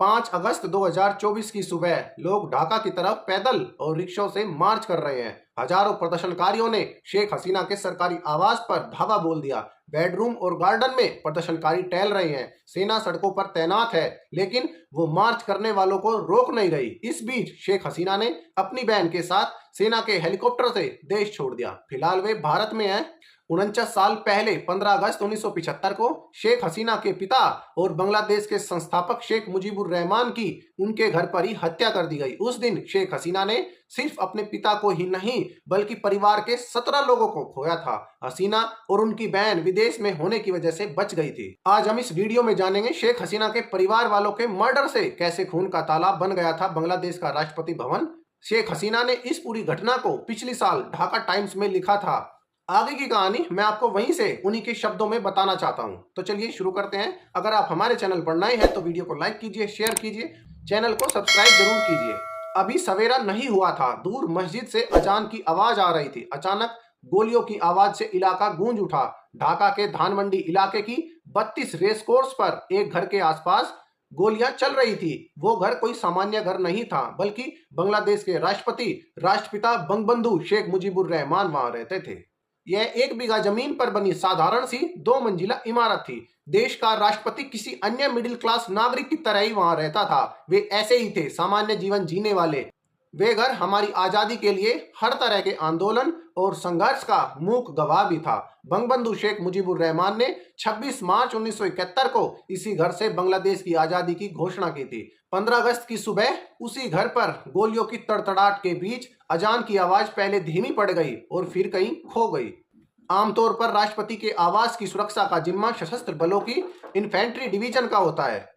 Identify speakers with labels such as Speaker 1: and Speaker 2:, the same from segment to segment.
Speaker 1: 5 अगस्त 2024 की सुबह लोग ढाका की तरफ पैदल और रिक्शों से मार्च कर रहे हैं। हजारों प्रदर्शनकारियों ने शेख हसीना के सरकारी आवास पर धावा बोल दिया। बेडरूम और गार्डन में प्रदर्शनकारी टहल रहे हैं। सेना सड़कों पर तैनात है, लेकिन वो मार्च करने वालों को रोक नहीं रही। इस बीच शेख हसीना ने अपनी बहन के साथ सेना के हेलीकॉप्टर से देश छोड़ दिया। फिलहाल वे भारत में हैं। 49 साल पहले 15 अगस्त 1975 को शेख हसीना के पिता और बांग्लादेश के संस्थापक शेख मुजीबुर रहमान की उनके घर पर ही हत्या कर दी गई। उस दिन शेख हसीना ने सिर्फ अपने पिता को ही नहीं बल्कि परिवार के 17 लोगों को खोया था। हसीना और उनकी बहन विदेश में होने की वजह से बच गई थी। आज हम इस वीडियो में जानेंगे शेख हसीना के परिवार वालों के मर्डर से कैसे खून का तालाब बन गया था बांग्लादेश का राष्ट्रपति भवन। शेख हसीना ने इस पूरी घटना को पिछले साल ढाका टाइम्स में लिखा था। आगे की कहानी मैं आपको वहीं से उन्हीं के शब्दों में बताना चाहता हूं। तो चलिए शुरू करते हैं। अगर आप हमारे चैनल पर नए हैं तो वीडियो को लाइक कीजिए, शेयर कीजिए, चैनल को सब्सक्राइब जरूर कीजिए। अभी सवेरा नहीं हुआ था, दूर मस्जिद से अजान की आवाज आ रही थी। अचानक गोलियों की आवाज से इलाका गूंज उठा। ढाका के धानमंडी इलाके की 32 रेस कोर्स पर एक घर के आसपास गोलियां चल रही थी। वो घर कोई सामान्य घर नहीं था, बल्कि बांग्लादेश के राष्ट्रपति राष्ट्रपिता बंगबंधु शेख मुजीबुर रहमान वहां रहते थे। यह 1 बीघा जमीन पर बनी साधारण सी 2 मंजिला इमारत थी। देश का राष्ट्रपति किसी अन्य मिडिल क्लास नागरिक की तरह ही वहां रहता था। वे ऐसे ही थे, सामान्य जीवन जीने वाले। वे घर हमारी आजादी के लिए हर तरह के आंदोलन और संघर्ष का मूक गवाह भी था। बंगबंधु शेख मुजीबुर रहमान ने 26 मार्च 1971 को इसी घर से बांग्लादेश की आजादी की घोषणा की थी। 15 अगस्त की सुबह उसी घर पर गोलियों की तड़तड़ाहट के बीच अजान की आवाज पहले धीमी पड़ गई और फिर कहीं खो गई। आमतौर पर राष्ट्रपति के आवास की सुरक्षा का जिम्मा सशस्त्र बलों की इन्फेंट्री डिवीजन का होता है,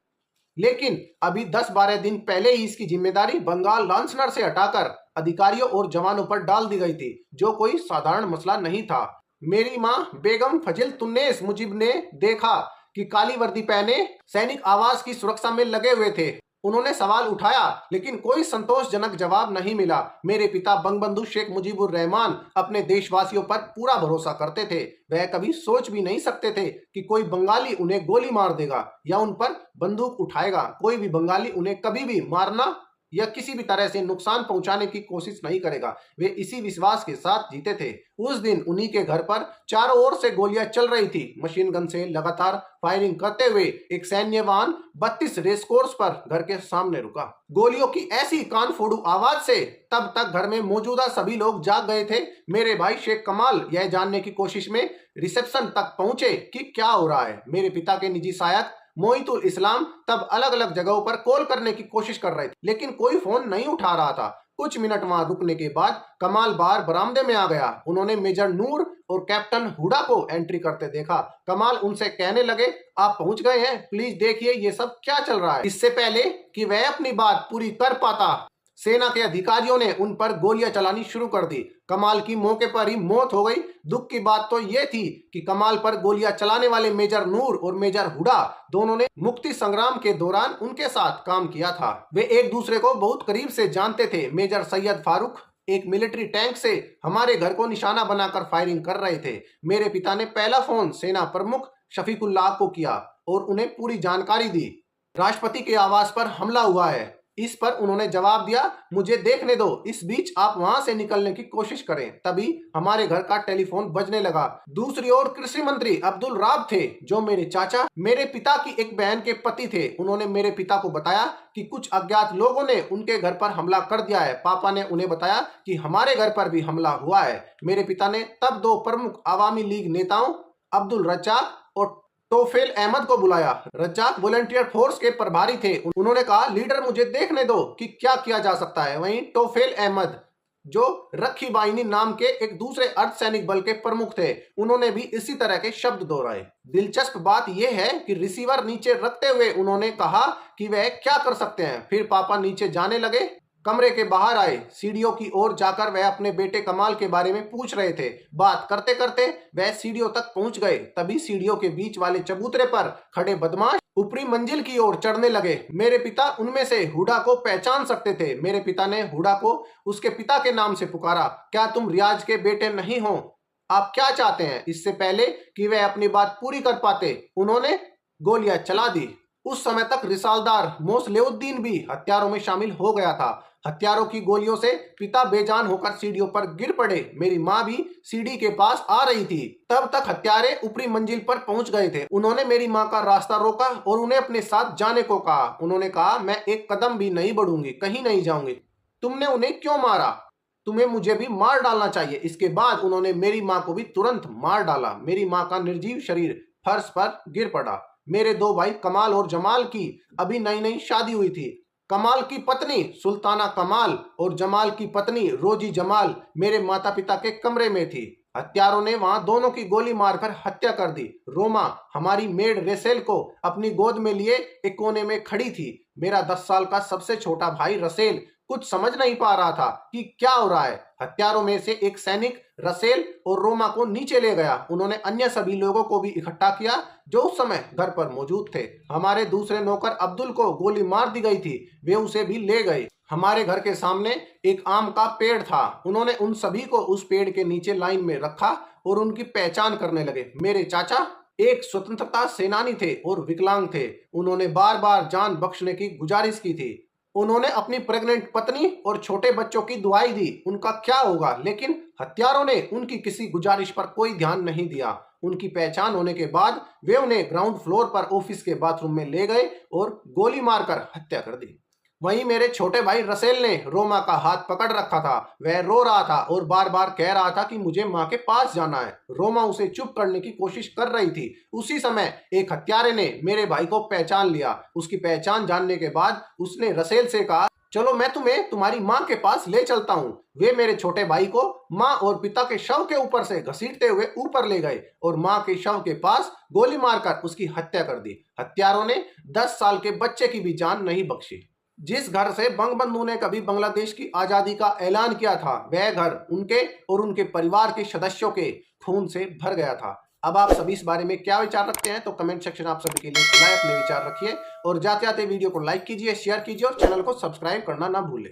Speaker 1: लेकिन अभी 10-12 दिन पहले ही इसकी जिम्मेदारी बंगाल लांसनर से हटाकर अधिकारियों और जवानों पर डाल दी गई थी, जो कोई साधारण मसला नहीं था। मेरी मां बेगम फजिल तुन्नेस मुजीब ने देखा कि काली वर्दी पहने सैनिक आवास की सुरक्षा में लगे हुए थे। उन्होंने सवाल उठाया, लेकिन कोई संतोषजनक जवाब नहीं मिला। मेरे पिता बंगबंधु शेख मुजीबुर रहमान अपने देशवासियों पर पूरा भरोसा करते थे। वह कभी सोच भी नहीं सकते थे कि कोई बंगाली उन्हें गोली मार देगा या उन पर बंदूक उठाएगा। कोई भी बंगाली उन्हें कभी भी मारना या किसी भी तरह से नुकसान पहुंचाने की कोशिश नहीं करेगा। वे इसी विश्वास के साथ जीते थे। उस दिन उन्हीं के घर पर चारों ओर से गोलियां चल रही थी। मशीन गन से लगातार फायरिंग करते हुए एक सैन्य वाहन 32 रेस कोर्स पर घर के सामने रुका। गोलियों की ऐसी कान फोड़ू आवाज से तब तक घर में मौजूदा सभी लोग जाग गए थे। मेरे भाई शेख कमाल यह जानने की कोशिश में रिसेप्शन तक पहुंचे कि क्या हो रहा है। मेरे पिता के निजी सहायक मोइतुल इस्लाम तब अलग अलग जगहों पर कॉल करने की कोशिश कर रहे थे, लेकिन कोई फोन नहीं उठा रहा था। कुछ मिनट वहां रुकने के बाद कमाल बाहर बरामदे में आ गया। उन्होंने मेजर नूर और कैप्टन हुडा को एंट्री करते देखा। कमाल उनसे कहने लगे, आप पहुंच गए हैं, प्लीज देखिए ये सब क्या चल रहा है। इससे पहले कि वह अपनी बात पूरी कर पाता, सेना के अधिकारियों ने उन पर गोलियां चलानी शुरू कर दी। कमाल की मौके पर ही मौत हो गई। दुख की बात तो यह थी कि कमाल पर गोलियां चलाने वाले मेजर नूर और मेजर हुडा दोनों ने मुक्ति संग्राम के दौरान उनके साथ काम किया था। वे एक दूसरे को बहुत करीब से जानते थे। मेजर सैयद फारूक एक मिलिट्री टैंक से हमारे घर को निशाना बनाकर फायरिंग कर रहे थे। मेरे पिता ने पहला फोन सेना प्रमुख शफीकुल्लाह को किया और उन्हें पूरी जानकारी दी। राष्ट्रपति के आवास पर हमला हुआ है। इस पर उन्होंने जवाब दिया, मुझे देखने दो, इस बीच आप वहां से निकलने की कोशिश करें। तभी हमारे घर का टेलीफोन बजने लगा। दूसरी ओर कृषि मंत्री अब्दुल राब थे, जो मेरे चाचा मेरे पिता की एक बहन के पति थे। उन्होंने मेरे पिता को बताया कि कुछ अज्ञात लोगों ने उनके घर पर हमला कर दिया है। पापा ने उन्हें बताया कि हमारे घर पर भी हमला हुआ है। मेरे पिता ने तब 2 प्रमुख आवामी लीग नेताओं अब्दुल रज्जाक और तोफेल अहमद को बुलाया। रज्जाक वॉलंटियर फोर्स के प्रभारी थे। उन्होंने कहा, लीडर मुझे देखने दो कि क्या किया जा सकता है। वहीं तोफेल अहमद, जो रखी बाहिनी नाम के एक दूसरे अर्धसैनिक बल के प्रमुख थे, उन्होंने भी इसी तरह के शब्द दोहराए। दिलचस्प बात यह है कि रिसीवर नीचे रखते हुए उन्होंने कहा कि वह क्या कर सकते हैं। फिर पापा नीचे जाने लगे, कमरे के बाहर आए, सीढ़ियों की ओर जाकर वह अपने बेटे कमाल के बारे में पूछ रहे थे। बात करते करते वह सीढ़ियों तक पहुंच गए। तभी सीढ़ियों के बीच वाले चबूतरे पर खड़े बदमाश ऊपरी मंजिल की ओर चढ़ने लगे। मेरे पिता उनमें से हुडा को पहचान सकते थे। मेरे पिता ने हुडा को उसके पिता के नाम से पुकारा, क्या तुम रियाज के बेटे नहीं हो? आप क्या चाहते हैं? इससे पहले कि वह अपनी बात पूरी कर पाते, उन्होंने गोलियां चला दी। उस समय तक रिसालदार मोसलेउद्दीन भी हत्यारों में शामिल हो गया था। हत्यारों की गोलियों से पिता बेजान होकर सीढ़ियों पर गिर पड़े। मेरी माँ भी सीढ़ी के पास आ रही थी। तब तक हत्यारे ऊपरी मंजिल पर पहुंच गए थे। उन्होंने मेरी माँ का रास्ता रोका और उन्हें अपने साथ जाने को कहा। उन्होंने कहा, मैं एक कदम भी नहीं बढ़ूंगी, कहीं नहीं जाऊंगी। तुमने उन्हें क्यों मारा? तुम्हें मुझे भी मार डालना चाहिए। इसके बाद उन्होंने मेरी माँ को भी तुरंत मार डाला। मेरी माँ का निर्जीव शरीर फर्श पर गिर पड़ा। मेरे दो भाई कमाल और जमाल की अभी नई नई शादी हुई थी। कमाल की पत्नी सुल्ताना कमाल और जमाल की पत्नी रोजी जमाल मेरे माता पिता के कमरे में थी। हत्यारों ने वहां दोनों की गोली मारकर हत्या कर दी। रोमा हमारी मेड रेसेल को अपनी गोद में लिए एक कोने में खड़ी थी। मेरा 10 साल का सबसे छोटा भाई रसेल कुछ समझ नहीं पा रहा था कि क्या हो रहा है। हत्यारों में से एक सैनिक रसेल और रोमा को नीचे ले गया। उन्होंने अन्य सभी लोगों को भी इकट्ठा किया जो उस समय घर पर मौजूद थे। हमारे दूसरे नौकर अब्दुल को गोली मार दी गई थी, वे उसे भी ले गए। हमारे घर के सामने एक आम का पेड़ था। उन्होंने उन सभी को उस पेड़ के नीचे लाइन में रखा और उनकी पहचान करने लगे। मेरे चाचा एक स्वतंत्रता सेनानी थे और विकलांग थे। उन्होंने बार बार जान बख्शने की गुजारिश की थी। उन्होंने अपनी प्रेग्नेंट पत्नी और छोटे बच्चों की दुआई दी। उनका क्या होगा? लेकिन हत्यारों ने उनकी किसी गुजारिश पर कोई ध्यान नहीं दिया। उनकी पहचान होने के बाद वे उन्हें ग्राउंड फ्लोर पर ऑफिस के बाथरूम में ले गए और गोली मारकर हत्या कर दी। वहीं मेरे छोटे भाई रसेल ने रोमा का हाथ पकड़ रखा था। वह रो रहा था और बार बार कह रहा था कि मुझे माँ के पास जाना है। रोमा उसे चुप करने की कोशिश कर रही थी। उसी समय एक हत्यारे ने मेरे भाई को पहचान लिया। उसकी पहचान जानने के बाद उसने रसेल से कहा, चलो मैं तुम्हें तुम्हारी माँ के पास ले चलता हूँ। वे मेरे छोटे भाई को माँ और पिता के शव के ऊपर से घसीटते हुए ऊपर ले गए और माँ के शव के पास गोली मारकर उसकी हत्या कर दी। हत्यारों ने 10 साल के बच्चे की भी जान नहीं बख्शी। जिस घर से बंगबंधु ने कभी बांग्लादेश की आजादी का ऐलान किया था, वह घर उनके और उनके परिवार के सदस्यों के खून से भर गया था। अब आप सभी इस बारे में क्या विचार रखते हैं तो कमेंट सेक्शन आप सभी के लिए खुला है, अपने विचार रखिए और जाते जाते वीडियो को लाइक कीजिए, शेयर कीजिए और चैनल को सब्सक्राइब करना ना भूलें।